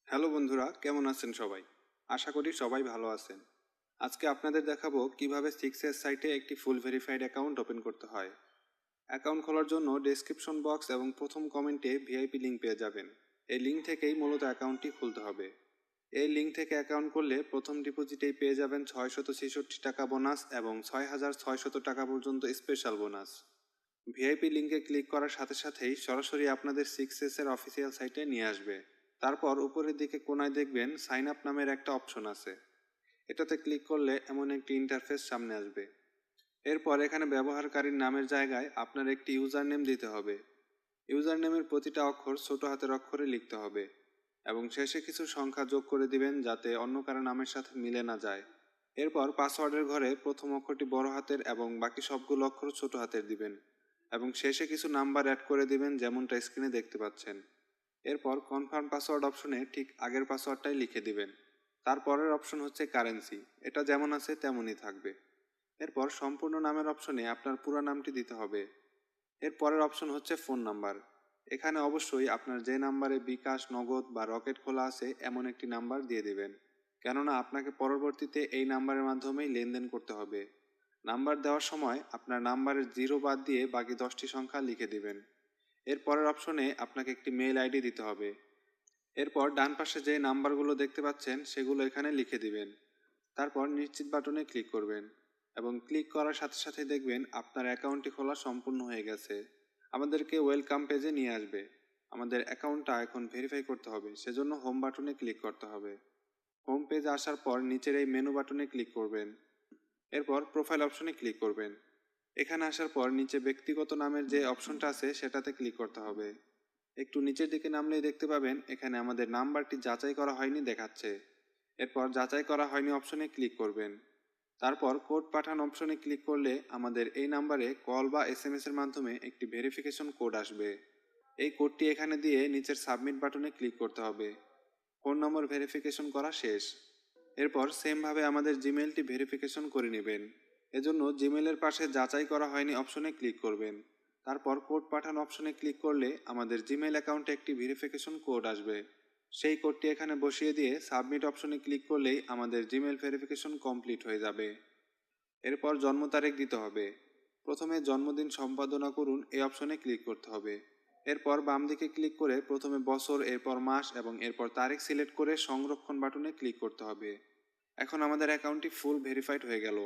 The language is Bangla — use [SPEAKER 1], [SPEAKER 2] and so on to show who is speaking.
[SPEAKER 1] হ্যালো বন্ধুরা, কেমন আছেন সবাই? আশা করি সবাই ভালো আছেন। আজকে আপনাদের দেখাবো কিভাবে 6S সাইটে একটি ফুল ভেরিফাইড অ্যাকাউন্ট ওপেন করতে হয়। অ্যাকাউন্ট খোলার জন্য ডেসক্রিপশন বক্স এবং প্রথম কমেন্টে ভিআইপি লিঙ্ক পেয়ে যাবেন। এই লিঙ্ক থেকেই মূলত অ্যাকাউন্টটি খুলতে হবে। এই লিঙ্ক থেকে অ্যাকাউন্ট করলে প্রথম ডিপোজিটেই পেয়ে যাবেন 666 টাকা বোনাস এবং 6600 টাকা পর্যন্ত স্পেশাল বোনাস। ভিআইপি লিঙ্কে ক্লিক করার সাথে সাথেই সরাসরি আপনাদের 6S এর অফিসিয়াল সাইটে নিয়ে আসবে। তারপর উপরের দিকে কোনায় দেখবেন সাইন আপ নামের একটা অপশন আছে। এটাতে ক্লিক করলে এমন একটি ইন্টারফেস সামনে আসবে। এরপর এখানে ব্যবহারকারীর নামের জায়গায় আপনার একটি ইউজার নেম দিতে হবে। ইউজার নেমের প্রতিটা অক্ষর ছোট হাতের অক্ষরে লিখতে হবে এবং শেষে কিছু সংখ্যা যোগ করে দিবেন যাতে অন্য কারো নামের সাথে মিলে না যায়। এরপর পাসওয়ার্ডের ঘরে প্রথম অক্ষরটি বড় হাতের এবং বাকি সবগুলো অক্ষর ছোট হাতের দিবেন এবং শেষে কিছু নাম্বার অ্যাড করে দিবেন যেমনটা স্ক্রিনে দেখতে পাচ্ছেন। এরপর কনফার্ম পাসওয়ার্ড অপশনে ঠিক আগের পাসওয়ার্ডটাই লিখে দিবেন। তারপরের অপশন হচ্ছে কারেন্সি, এটা যেমন আছে তেমনই থাকবে। এরপর সম্পূর্ণ নামের অপশনে আপনার পুরো নামটি দিতে হবে। এর পরের অপশন হচ্ছে ফোন নাম্বার। এখানে অবশ্যই আপনার যে নাম্বারে বিকাশ, নগদ বা রকেট খোলা আছে এমন একটি নাম্বার দিয়ে দিবেন, কেননা আপনাকে পরবর্তীতে এই নাম্বারের মাধ্যমেই লেনদেন করতে হবে। নাম্বার দেওয়ার সময় আপনার নাম্বারের 0 বাদ দিয়ে বাকি 10টি সংখ্যা লিখে দিবেন। এর পরের অপশনে আপনাকে একটি মেইল আইডি দিতে হবে। এরপর ডান পাশে যে নাম্বারগুলো দেখতে পাচ্ছেন সেগুলো এখানে লিখে দিবেন। তারপর নিশ্চিত বাটনে ক্লিক করবেন এবং ক্লিক করার সাথে সাথে দেখবেন আপনার অ্যাকাউন্টটি খোলা সম্পূর্ণ হয়ে গেছে। আমাদেরকে ওয়েলকাম পেজে নিয়ে আসবে। আমাদের অ্যাকাউন্টটা এখন ভেরিফাই করতে হবে, সেজন্য হোম বাটনে ক্লিক করতে হবে। হোম পেজে আসার পর নিচের এই মেনু বাটনে ক্লিক করবেন। এরপর প্রোফাইল অপশনে ক্লিক করবেন। এখানে আসার পর নিচে ব্যক্তিগত নামের যে অপশনটা আছে সেটাতে ক্লিক করতে হবে। একটু নিচের দিকে নামলেই দেখতে পাবেন এখানে আমাদের নাম্বারটি যাচাই করা হয়নি দেখাচ্ছে। এরপর যাচাই করা হয়নি অপশনে ক্লিক করবেন। তারপর কোড পাঠান অপশনে ক্লিক করলে আমাদের এই নাম্বারে কল বা এসএমএস এর মাধ্যমে একটি ভেরিফিকেশন কোড আসবে। এই কোডটি এখানে দিয়ে নিচের সাবমিট বাটনে ক্লিক করতে হবে। ফোন নম্বর ভেরিফিকেশন করা শেষ। এরপর সেমভাবে আমাদের জিমেলটি ভেরিফিকেশন করে নেবেন। এজন্য জিমেলের পাশে যাচাই করা হয়নি অপশনে ক্লিক করবেন। তারপর কোড পাঠানো অপশনে ক্লিক করলে আমাদের জিমেল অ্যাকাউন্টে একটি ভেরিফিকেশন কোড আসবে। সেই কোডটি এখানে বসিয়ে দিয়ে সাবমিট অপশনে ক্লিক করলেই আমাদের জিমেল ভেরিফিকেশন কমপ্লিট হয়ে যাবে। এরপর জন্ম তারিখ দিতে হবে। প্রথমে জন্মদিন সম্পাদনা করুন এই অপশনে ক্লিক করতে হবে। এরপর বাম দিকে ক্লিক করে প্রথমে বছর, এরপর মাস এবং এরপর তারিখ সিলেক্ট করে সংরক্ষণ বাটনে ক্লিক করতে হবে। এখন আমাদের অ্যাকাউন্টটি ফুল ভেরিফাইড হয়ে গেল।